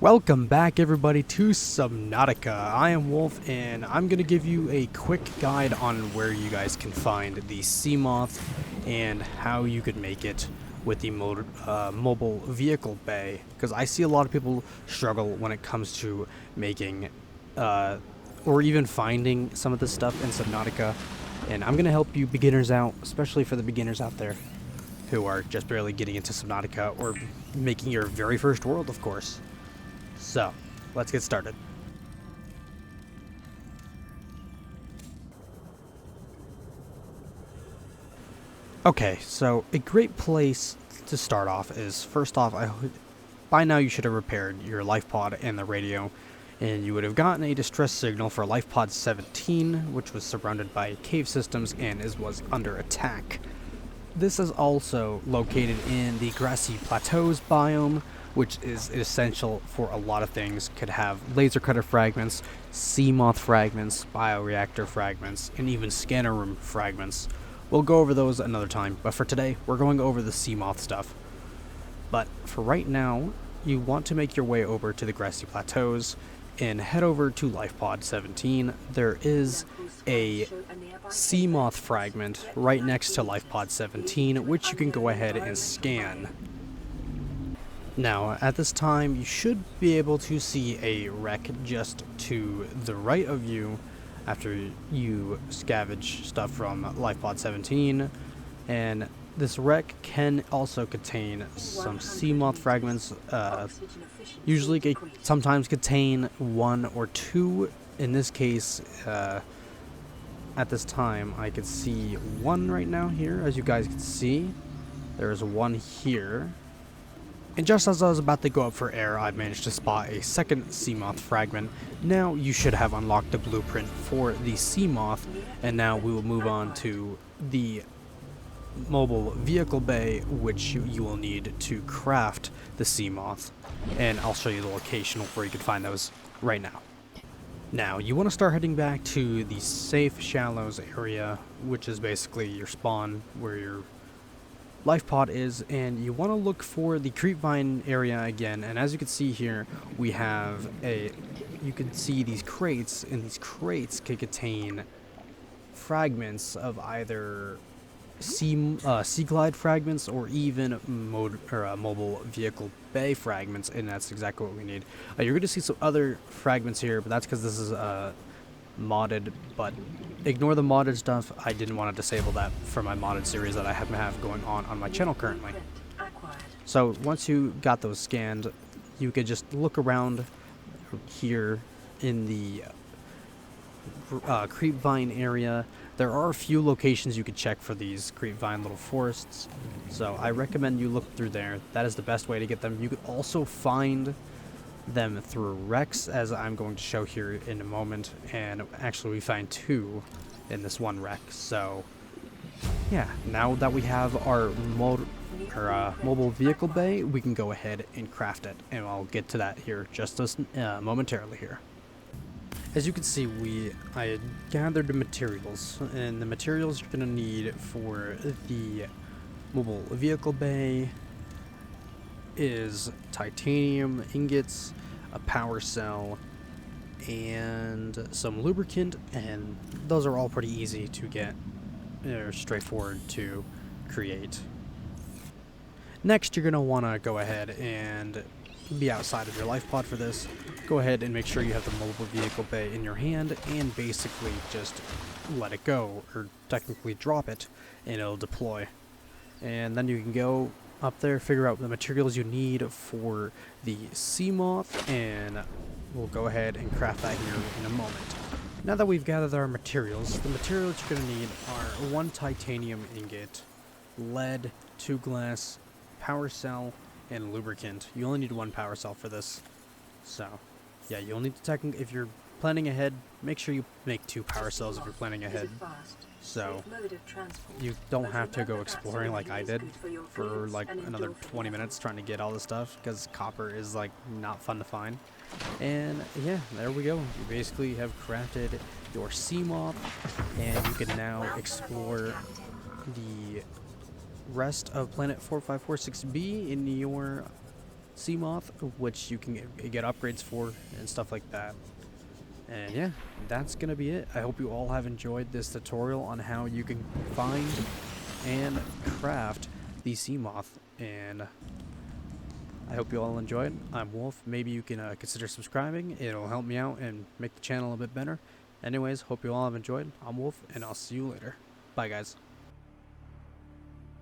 Welcome back everybody to Subnautica. I am Wolf and I'm going to give you a quick guide on where you guys can find the Seamoth and how you could make it with the mobile vehicle bay, because I see a lot of people struggle when it comes to making or even finding some of this stuff in Subnautica, and I'm going to help you beginners out, especially for the beginners out there who are just barely getting into Subnautica or making your very first world, of course. So, let's get started. Okay, so a great place to start off is, first off, by now you should have repaired your life pod and the radio, and you would have gotten a distress signal for life pod 17, which was surrounded by cave systems and was under attack. This is also located in the grassy plateaus biome, which is essential for a lot of things. Could have laser cutter fragments, Seamoth fragments, bioreactor fragments, and even scanner room fragments. We'll go over those another time, but for today, we're going over the Seamoth stuff. But for right now, you want to make your way over to the grassy plateaus and head over to Life Pod 17. There is a Seamoth fragment right next to Life Pod 17, which you can go ahead and scan. Now, at this time, you should be able to see a wreck just to the right of you after you scavenge stuff from Life Pod 17, and this wreck can also contain some Seamoth fragments. Usually sometimes contain one or two. In this case, at this time, I could see one right now here. As you guys can see, there's one here. And just as I was about to go up for air, I managed to spot a second Seamoth fragment. Now you should have unlocked the blueprint for the Seamoth, and now we will move on to the mobile vehicle bay, which you will need to craft the Seamoth. And I'll show you the location where you can find those right now. Now, you want to start heading back to the safe shallows area, which is basically your spawn, where your life pod is, and you want to look for the creepvine area again. And as you can see here, we have you can see these crates, and these crates can contain fragments of either sea glide fragments or even mobile vehicle bay fragments, and that's exactly what we need. You're going to see some other fragments here, but that's because this is modded, but ignore the modded stuff. I didn't want to disable that for my modded series that I have going on my channel currently. So once you got those scanned, you could just look around here in the creepvine area. There are a few locations you could check for these creepvine little forests, so I recommend you look through there. That is the best way to get them. You could also find them through wrecks, as I'm going to show here in a moment, and actually we find two in this one wreck. So yeah, now that we have our mobile vehicle bay, we can go ahead and craft it, and I'll get to that here just momentarily here. As you can see, I gathered the materials, and the materials you're going to need for the mobile vehicle bay is titanium ingots, a power cell, and some lubricant, and those are all pretty easy to get. They're straightforward to create. Next, you're going to want to go ahead and be outside of your life pod for this. Go ahead and make sure you have the mobile vehicle bay in your hand, and basically just let it go, or technically drop it, and it'll deploy. And then you can go up there, figure out the materials you need for the Seamoth, and we'll go ahead and craft that here in a moment. Now that we've gathered our materials, the materials you're going to need are 1 titanium ingot, lead, 2 glass, power cell, and lubricant. You only need 1 power cell for this. So yeah, you'll need to if you're planning ahead, make sure you make 2 power cells if you're planning ahead, so you don't have to go exploring like I did for like another 20 minutes trying to get all this stuff, because copper is like not fun to find. And yeah, there we go. You basically have crafted your Seamoth, and you can now explore the rest of planet 4546b in your Seamoth, which you can get upgrades for and stuff like that. And yeah, that's gonna be it. I hope you all have enjoyed this tutorial on how you can find and craft the Seamoth, and I hope you all enjoyed. I'm Wolf. Maybe you can consider subscribing. It'll help me out and make the channel a bit better. Anyways, hope you all have enjoyed. I'm Wolf, and I'll see you later. Bye, guys.